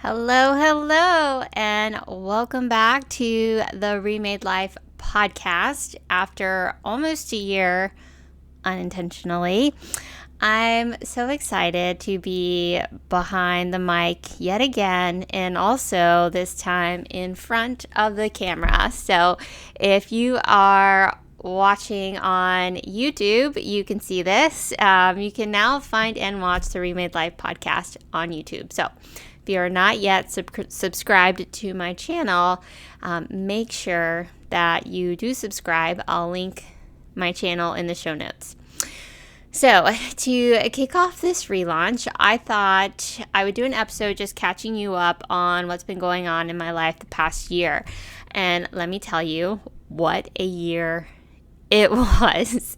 Hello, and welcome back to the Remade Life Podcast. After almost a year, unintentionally, I'm so excited to be behind the mic yet again, and also this time in front of the camera. So if you are watching on YouTube, you can see this. You can now find and watch the Remade Life Podcast on YouTube. So if you are not yet subscribed to my channel, make sure that you do subscribe. I'll link my channel in the show notes. So to kick off this relaunch, I thought I would do an episode just catching you up on what's been going on in my life the past year. And let me tell you, what a year it was.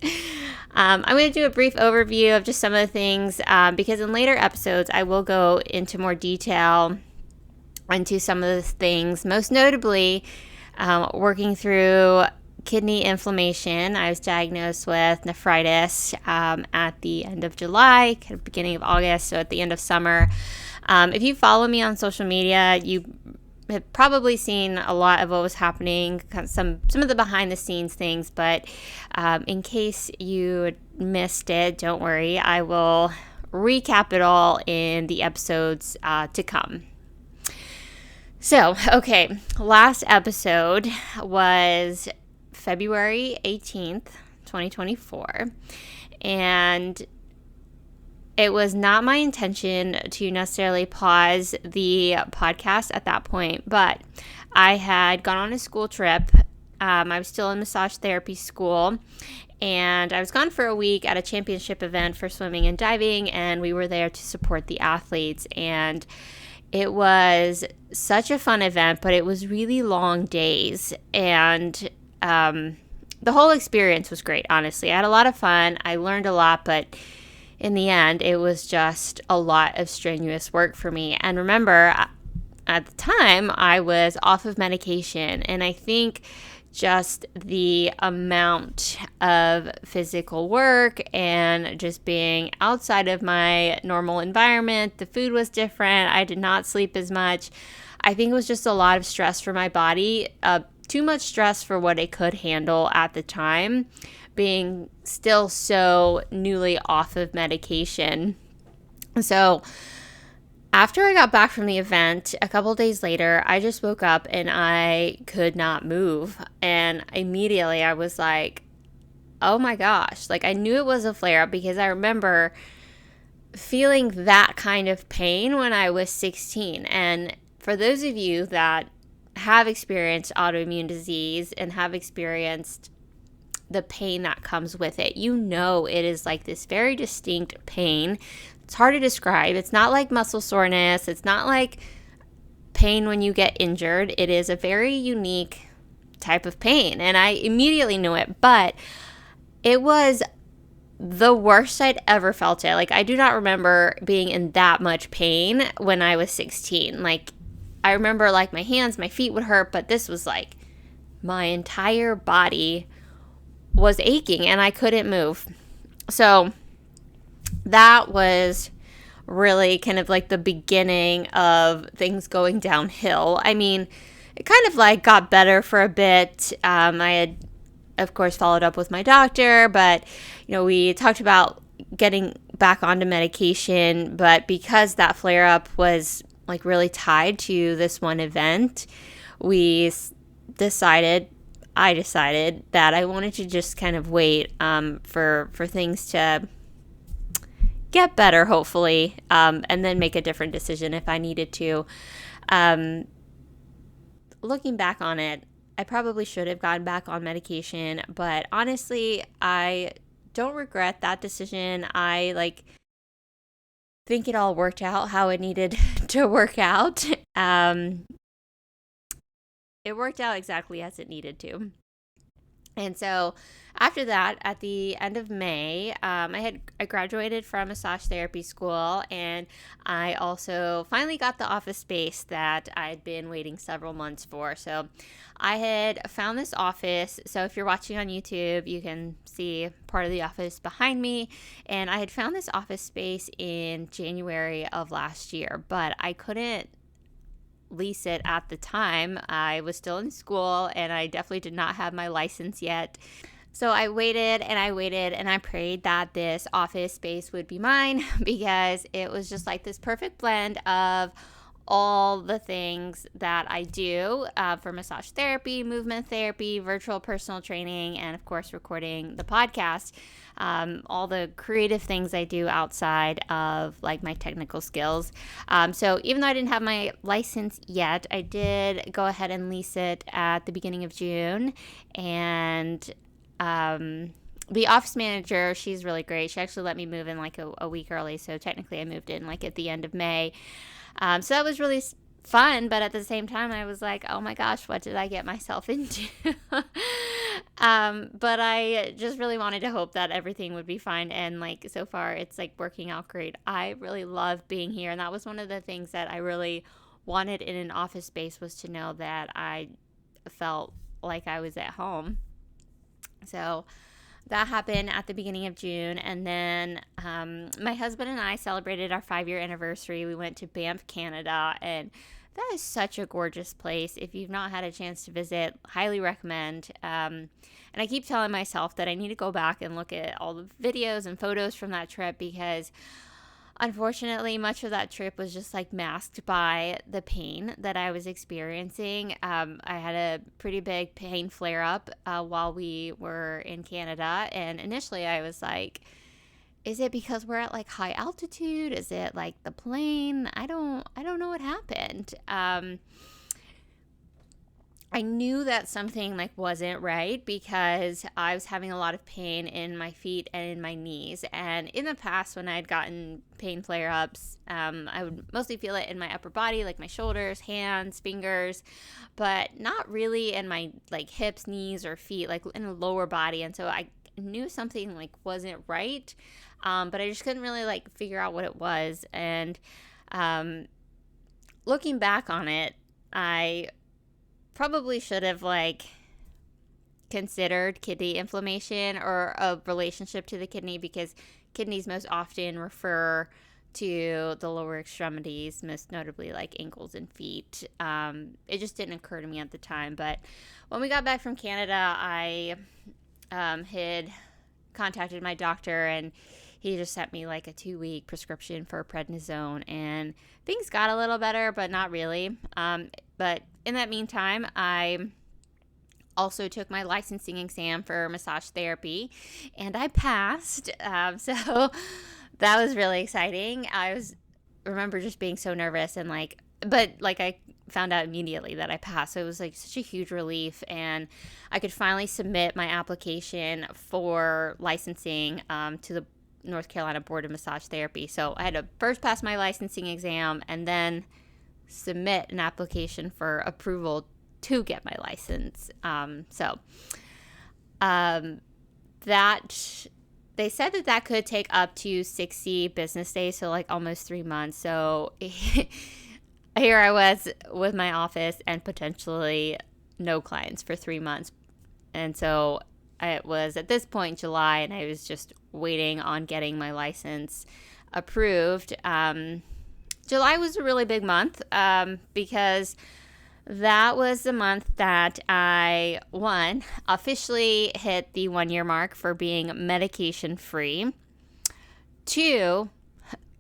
I'm going to do a brief overview of just some of the things because in later episodes, I will go into more detail into some of the things, most notably working through kidney inflammation. I was diagnosed with nephritis at the end of July, kind of beginning of August, so at the end of summer. If you follow me on social media, you have probably seen a lot of what was happening, some of the behind the scenes things, but in case you missed it, don't worry. I will recap it all in the episodes to come. So, okay, last episode was February 18th, 2024, and it was not my intention to necessarily pause the podcast at that point, but I had gone on a school trip. I was still in massage therapy school, and I was gone for a week at a championship event for swimming and diving, and we were there to support the athletes, and it was such a fun event, but it was really long days, and the whole experience was great, honestly. I had a lot of fun. I learned a lot, but in the end, it was just a lot of strenuous work for me. And remember, at the time, I was off of medication, and I think just the amount of physical work and just being outside of my normal environment, the food was different. I did not sleep as much. I think it was just a lot of stress for my body, too much stress for what it could handle at the time, being still so newly off of medication. So after I got back from the event, a couple days later, I just woke up and I could not move. And immediately I was like, oh my gosh, like I knew it was a flare-up because I remember feeling that kind of pain when I was 16. And for those of you that have experienced autoimmune disease and have experienced the pain that comes with it, you know it is like this very distinct pain. It's hard to describe. It's not like muscle soreness. It's not like pain when you get injured. It is a very unique type of pain, and I immediately knew it, but it was the worst I'd ever felt it. Like, I do not remember being in that much pain when I was 16. Like, I remember like my hands, my feet would hurt, but this was like my entire body was aching and I couldn't move. So that was really kind of like the beginning of things going downhill. I mean, it kind of like got better for a bit. I had, of course, followed up with my doctor, but, you know, we talked about getting back onto medication, but because that flare up was like really tied to this one event, I decided that I wanted to just kind of wait for things to get better, hopefully, and then make a different decision if I needed to. Looking back on it, I probably should have gone back on medication, but honestly, I don't regret that decision. I think it all worked out how it needed to work out. It worked out exactly as it needed to. And so after that, at the end of May, I graduated from massage therapy school, and I also finally got the office space that I'd been waiting several months for. So I had found this office. So if you're watching on YouTube, you can see part of the office behind me. And I had found this office space in January of last year, but I couldn't lease it at the time. I was still in school and I definitely did not have my license yet. So I waited and I waited and I prayed that this office space would be mine because it was just like this perfect blend of all the things that I do for massage therapy, movement therapy, virtual personal training, and of course recording the podcast. All the creative things I do outside of like my technical skills. So even though I didn't have my license yet, I did go ahead and lease it at the beginning of June. And the office manager, she's really great. She actually let me move in like a week early. So technically I moved in like at the end of May. So that was really fun, but at the same time, I was like, oh my gosh, what did I get myself into? But I just really wanted to hope that everything would be fine. And like, so far, it's like working out great. I really love being here. And that was one of the things that I really wanted in an office space, was to know that I felt like I was at home. So that happened at the beginning of June. And then my husband and I celebrated our 5-year anniversary. We went to Banff, Canada, and that is such a gorgeous place. If you've not had a chance to visit, highly recommend. And I keep telling myself that I need to go back and look at all the videos and photos from that trip, because unfortunately, much of that trip was just like masked by the pain that I was experiencing. I had a pretty big pain flare up while we were in Canada. And initially I was like, is it because we're at like high altitude? Is it like the plane? I don't know what happened. I knew that something like wasn't right because I was having a lot of pain in my feet and in my knees. And in the past, when I had gotten pain flare-ups, I would mostly feel it in my upper body, like my shoulders, hands, fingers, but not really in my like hips, knees, or feet, like in the lower body. And so I knew something like wasn't right, but I just couldn't really like figure out what it was. And looking back on it, I probably should have like considered kidney inflammation or a relationship to the kidney, because kidneys most often refer to the lower extremities, most notably like ankles and feet. It just didn't occur to me at the time. But when we got back from Canada, I had contacted my doctor, and he just sent me like a 2-week prescription for prednisone, and things got a little better, but not really. But in that meantime, I also took my licensing exam for massage therapy, and I passed. So that was really exciting. Remember just being so nervous, and but I found out immediately that I passed. So it was like such a huge relief, and I could finally submit my application for licensing to the North Carolina Board of Massage Therapy. So I had to first pass my licensing exam and then submit an application for approval to get my license. That they said that could take up to 60 business days, so like almost 3 months. So here I was with my office and potentially no clients for 3 months. And so it was at this point July, and I was just waiting on getting my license approved. July was a really big month because that was the month that I, 1, officially hit the 1-year mark for being medication free. 2,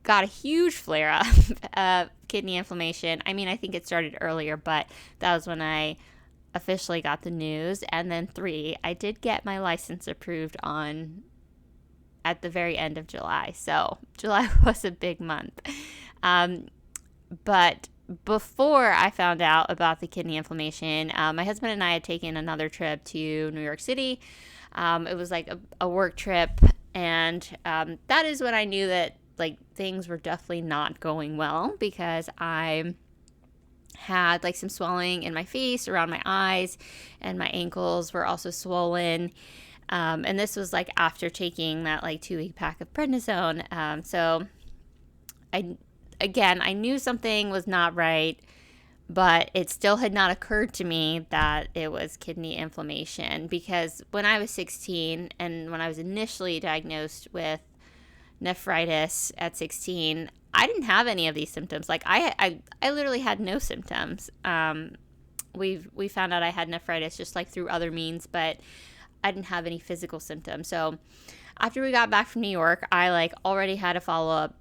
got a huge flare up of kidney inflammation. I mean, I think it started earlier, but that was when I officially got the news. And then 3, I did get my license approved at the very end of July. So July was a big month. But before I found out about the kidney inflammation, my husband and I had taken another trip to New York City. It was like a work trip, and that is when I knew that like things were definitely not going well, because I had like some swelling in my face, around my eyes, and my ankles were also swollen. And this was like after taking that like 2-week pack of prednisone. So I knew something was not right, but it still had not occurred to me that it was kidney inflammation, because when I was 16 and when I was initially diagnosed with nephritis at 16, I didn't have any of these symptoms. Like I literally had no symptoms. We found out I had nephritis just like through other means, but I didn't have any physical symptoms. So after we got back from New York, I like already had a follow-up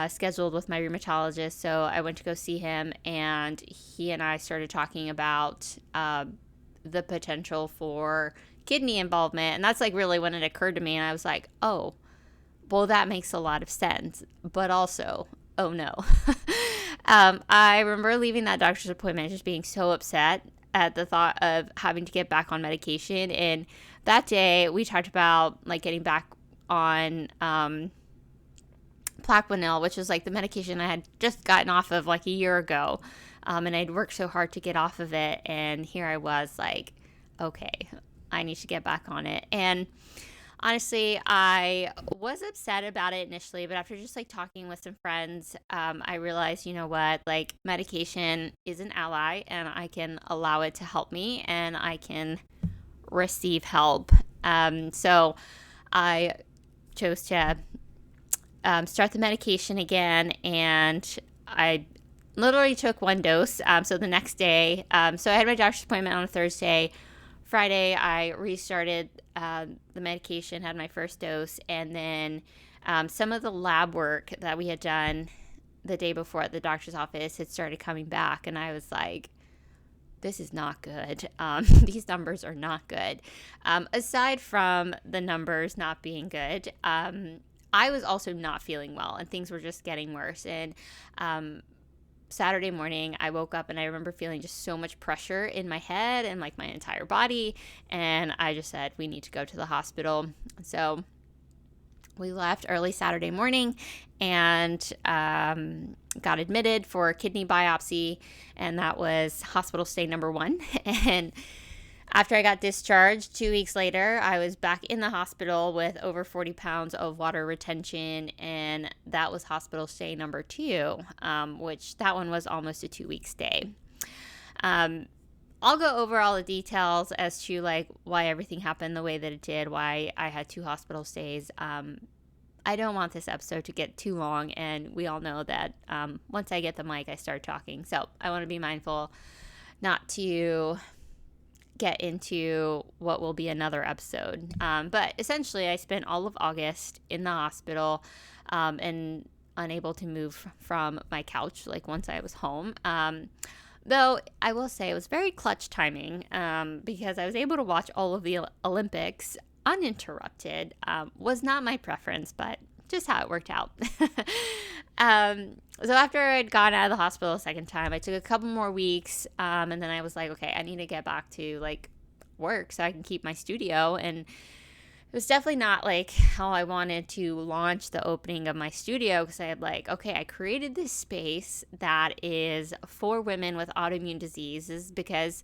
scheduled with my rheumatologist. So I went to go see him, and he and I started talking about the potential for kidney involvement. And that's like really when it occurred to me. And I was like, oh, well, that makes a lot of sense. But also, oh no. I remember leaving that doctor's appointment just being so upset at the thought of having to get back on medication. And that day we talked about like getting back on Plaquenil, which is like the medication I had just gotten off of like a year ago. And I'd worked so hard to get off of it. And here I was like, okay, I need to get back on it. And honestly, I was upset about it initially, but after just like talking with some friends, I realized, you know what, like medication is an ally, and I can allow it to help me, and I can receive help. So I chose to start the medication again, and I literally took one dose. So the next day, so I had my doctor's appointment on a Thursday. Friday, I restarted the medication, had my first dose, and then some of the lab work that we had done the day before at the doctor's office had started coming back, and I was like, this is not good. These numbers are not good. Aside from the numbers not being good, I was also not feeling well, and things were just getting worse. And Saturday morning, I woke up and I remember feeling just so much pressure in my head and like my entire body. And I just said, we need to go to the hospital. So we left early Saturday morning and got admitted for a kidney biopsy. And that was hospital stay number 1. And after I got discharged 2 weeks later, I was back in the hospital with over 40 pounds of water retention, and that was hospital stay number 2, which that one was almost a 2-week stay. I'll go over all the details as to like why everything happened the way that it did, why I had 2 hospital stays. I don't want this episode to get too long, and we all know that once I get the mic, I start talking. So I want to be mindful not to get into what will be another episode. But essentially, I spent all of August in the hospital and unable to move from my couch, like once I was home. Though I will say it was very clutch timing because I was able to watch all of the Olympics uninterrupted. Was not my preference, but just how it worked out. So after I'd gone out of the hospital a second time, I took a couple more weeks, and then I was like, okay, I need to get back to like work so I can keep my studio. And it was definitely not like how I wanted to launch the opening of my studio, because I had like, okay, I created this space that is for women with autoimmune diseases, because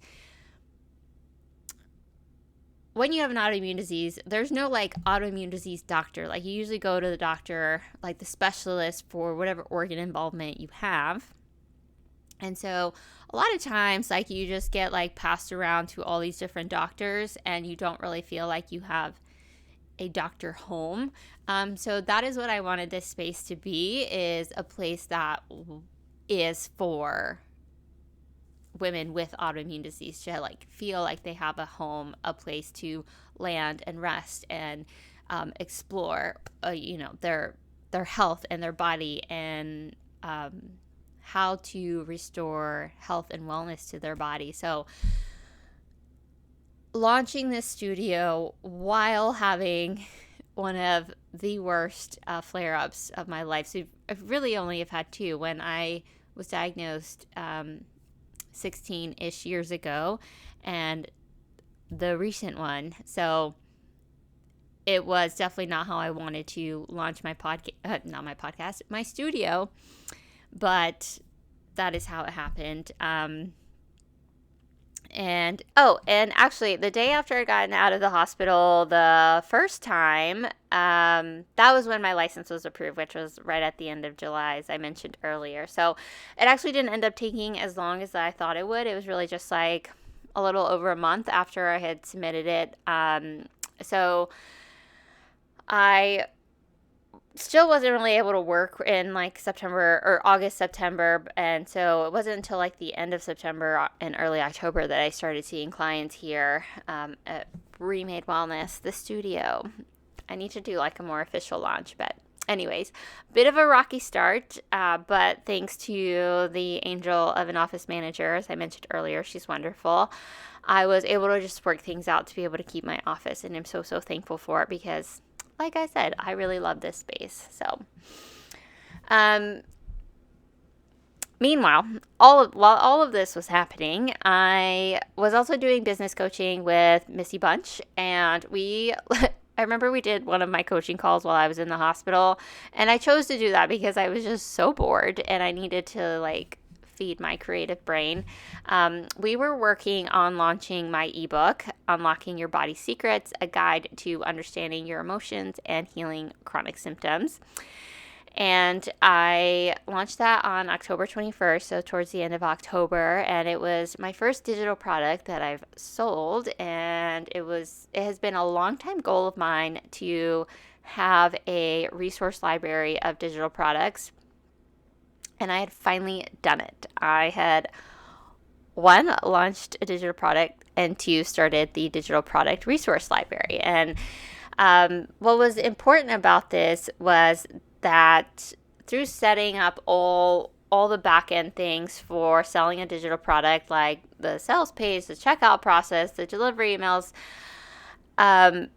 when you have an autoimmune disease, there's no like autoimmune disease doctor. Like you usually go to the doctor, like the specialist for whatever organ involvement you have. And so a lot of times, like you just get like passed around to all these different doctors, and you don't really feel like you have a doctor home. So that is what I wanted this space to be, is a place that is for women with autoimmune disease to like feel like they have a home, a place to land and rest and explore, their health and their body, and how to restore health and wellness to their body. So launching this studio while having one of the worst flare-ups of my life. So I really only have had 2. When I was diagnosed 16-ish years ago, and the recent one. So it was definitely not how I wanted to launch my my studio, but that is how it happened. And actually the day after I gotten out of the hospital the first time, that was when my license was approved, which was right at the end of July, as I mentioned earlier. So it actually didn't end up taking as long as I thought it would. It was really just like a little over a month after I had submitted it. So I still wasn't really able to work in like September or August, September. And so it wasn't until like the end of September and early October that I started seeing clients here at Remade Wellness, the studio. I need to do like a more official launch, but anyways, bit of a rocky start, but thanks to the angel of an office manager, as I mentioned earlier, she's wonderful. I was able to just work things out to be able to keep my office, and I'm so thankful for it because, like I said, I really love this space. So, meanwhile, while all of this was happening, I was also doing business coaching with Missy Bunch, and I remember we did one of my coaching calls while I was in the hospital, and I chose to do that because I was just so bored and I needed to like feed my creative brain. We were working on launching my ebook, Unlocking Your Body's Secrets, a guide to understanding your emotions and healing chronic symptoms. And I launched that on October 21st, so towards the end of October, and it was my first digital product that I've sold, and it has been a long time goal of mine to have a resource library of digital products, and I had finally done it. I had, one, launched a digital product, and two, started the digital product resource library. And what was important about this was that through setting up all the back end things for selling a digital product, like the sales page, the checkout process, the delivery emails, I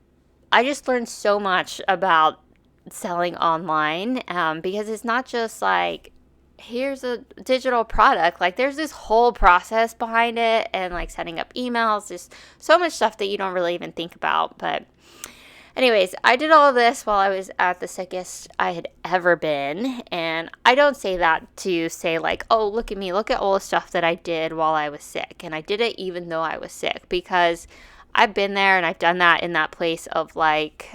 just learned so much about selling online because it's not just like, here's a digital product. Like there's this whole process behind it, and like setting up emails, just so much stuff that you don't really even think about. But anyways, I did all of this while I was at the sickest I had ever been. And I don't say that to say like, oh, look at me, look at all the stuff that I did while I was sick. And I did it even though I was sick, because I've been there and I've done that in that place of like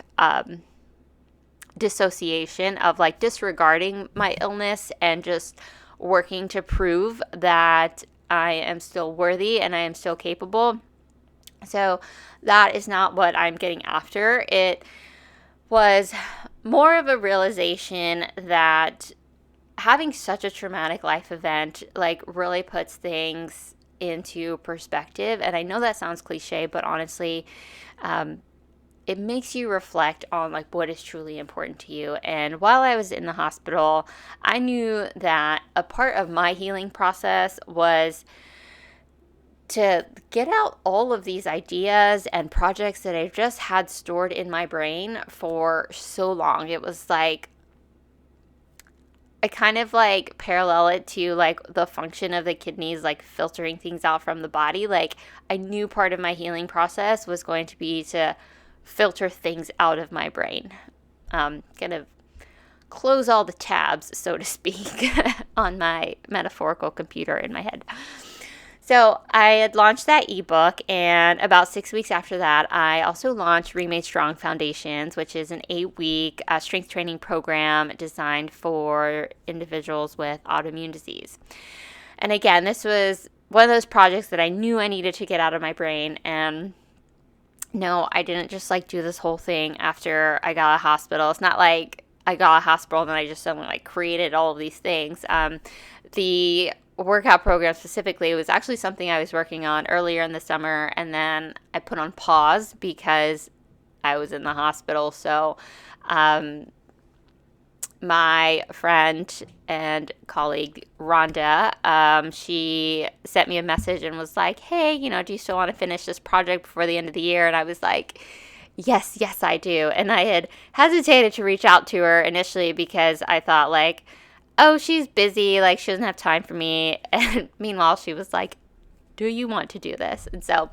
dissociation, of like disregarding my illness and just working to prove that I am still worthy and I am still capable. So that is not what I'm getting after. It was more of a realization that having such a traumatic life event like really puts things into perspective. And I know that sounds cliche, but honestly, it makes you reflect on like what is truly important to you. And while I was in the hospital, I knew that a part of my healing process was to get out all of these ideas and projects that I've just had stored in my brain for so long. It was like, I kind of like parallel it to like the function of the kidneys, like filtering things out from the body. Like I knew part of my healing process was going to be to filter things out of my brain. Kind of close all the tabs, so to speak, on my metaphorical computer in my head. So I had launched that ebook, and about 6 weeks after that, I also launched Remade Strong Foundations, which is an 8-week strength training program designed for individuals with autoimmune disease. And again, this was one of those projects that I knew I needed to get out of my brain. And no, I didn't just like do this whole thing after I got out of hospital. It's not like I got out of hospital and then I just suddenly like created all of these things. The workout program specifically was actually something I was working on earlier in the summer, and then I put on pause because I was in the hospital. So my friend and colleague Rhonda, she sent me a message and was like, hey, do you still want to finish this project before the end of the year? And I was like, yes, I do. And I had hesitated to reach out to her initially because I thought like, oh, she's busy, like she doesn't have time for me. And meanwhile, she was like, do you want to do this? And so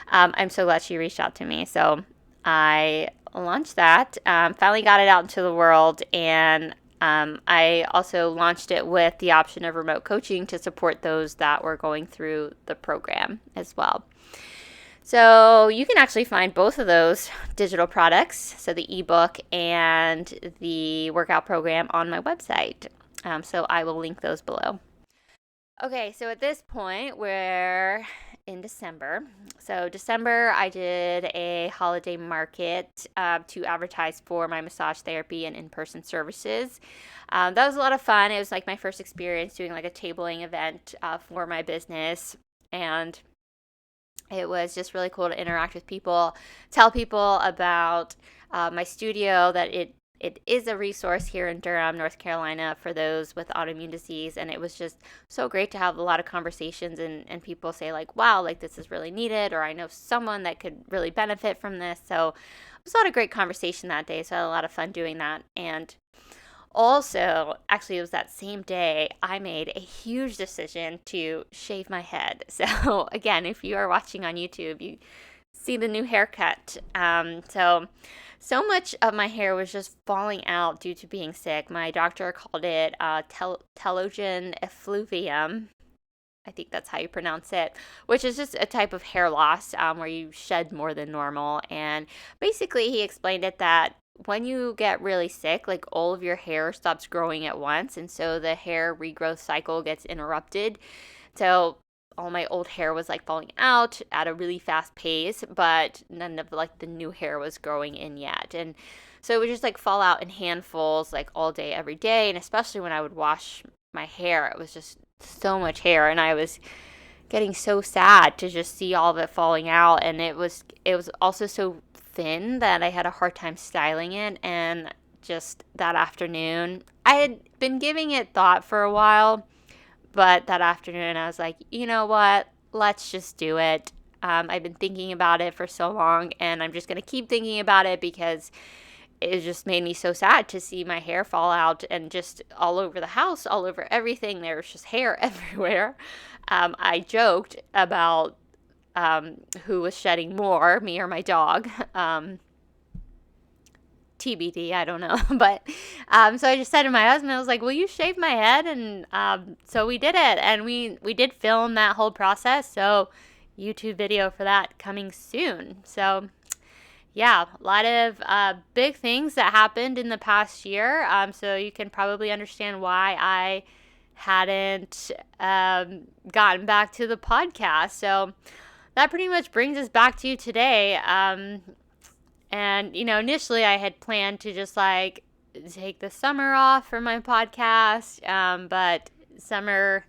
I'm so glad she reached out to me. So I launched that, finally got it out into the world. And I also launched it with the option of remote coaching to support those that were going through the program as well. So you can actually find both of those digital products, so the ebook and the workout program, on my website. So I will link those below. Okay, so at this point, we're in December. So December, I did a holiday market to advertise for my massage therapy and in-person services. That was a lot of fun. It was like my first experience doing like a tabling event for my business. And it was just really cool to interact with people, tell people about my studio, that it is a resource here in Durham, North Carolina, for those with autoimmune disease. And it was just so great to have a lot of conversations and people say like, wow, like this is really needed, or I know someone that could really benefit from this. So it was a lot of great conversation that day. So I had a lot of fun doing that. And also, actually, it was that same day I made a huge decision to shave my head. So, again, if you are watching on YouTube, you see the new haircut. So much of my hair was just falling out due to being sick. My doctor called it telogen effluvium. I think that's how you pronounce it, which is just a type of hair loss where you shed more than normal. And basically, he explained it that when you get really sick, like all of your hair stops growing at once. And so the hair regrowth cycle gets interrupted. So all my old hair was like falling out at a really fast pace, but none of like the new hair was growing in yet. And so it would just like fall out in handfuls like all day, every day. And especially when I would wash my hair, it was just so much hair. And I was getting so sad to just see all of it falling out. And it was also so thin that I had a hard time styling it. And just that afternoon, I had been giving it thought for a while, but that afternoon I was like, you know what? Let's just do it. I've been thinking about it for so long, and I'm just going to keep thinking about it because it just made me so sad to see my hair fall out and just all over the house, all over everything. There was just hair everywhere. I joked about who was shedding more, me or my dog. TBD, I don't know. But so I just said to my husband, I was like, will you shave my head? And so we did it. And we did film that whole process. So YouTube video for that coming soon. So yeah, a lot of big things that happened in the past year. So you can probably understand why I hadn't gotten back to the podcast. So that pretty much brings us back to today. And, initially I had planned to just like take the summer off for my podcast, but summer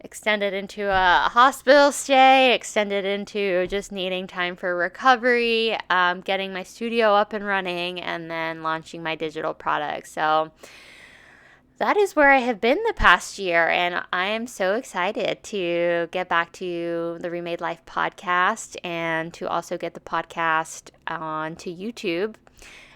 extended into a hospital stay, extended into just needing time for recovery, getting my studio up and running, and then launching my digital products. So that is where I have been the past year, and I am so excited to get back to the Remade Life podcast and to also get the podcast onto YouTube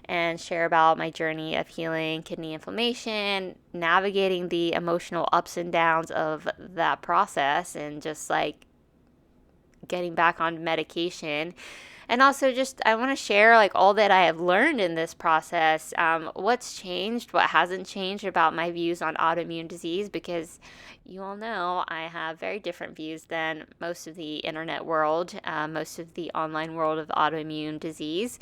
and share about my journey of healing kidney inflammation, navigating the emotional ups and downs of that process, and just like getting back on medication. And also just I want to share like all that I have learned in this process, what's changed, what hasn't changed about my views on autoimmune disease, because you all know I have very different views than most of the internet world, most of the online world of autoimmune disease.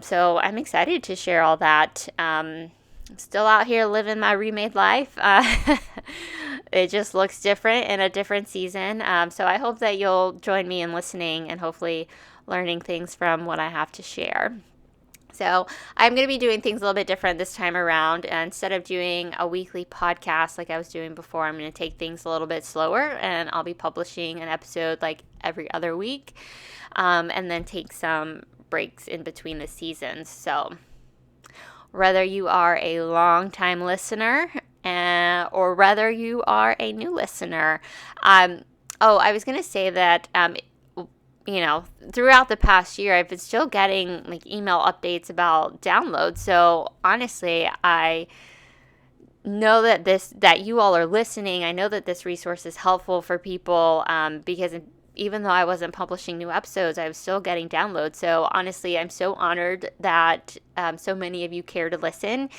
So I'm excited to share all that. I'm still out here living my remade life. It just looks different in a different season. So I hope that you'll join me in listening and hopefully learning things from what I have to share. So I'm going to be doing things a little bit different this time around. Instead of doing a weekly podcast like I was doing before, I'm going to take things a little bit slower, and I'll be publishing an episode like every other week, and then take some breaks in between the seasons. So whether you are a long-time listener or whether you are a new listener, I was going to say that throughout the past year, I've been still getting like email updates about downloads. So honestly, I know that you all are listening. I know that this resource is helpful for people because even though I wasn't publishing new episodes, I was still getting downloads. So honestly, I'm so honored that so many of you care to listen.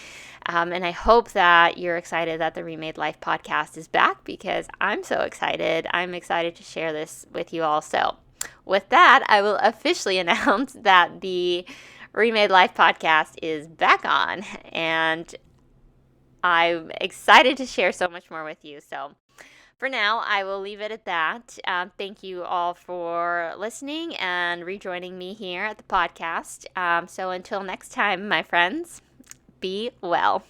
And I hope that you're excited that the Remade Life podcast is back, because I'm so excited. I'm excited to share this with you all. So with that, I will officially announce that the Remade Life podcast is back on. And I'm excited to share so much more with you. So for now, I will leave it at that. Thank you all for listening and rejoining me here at the podcast. So until next time, my friends, be well.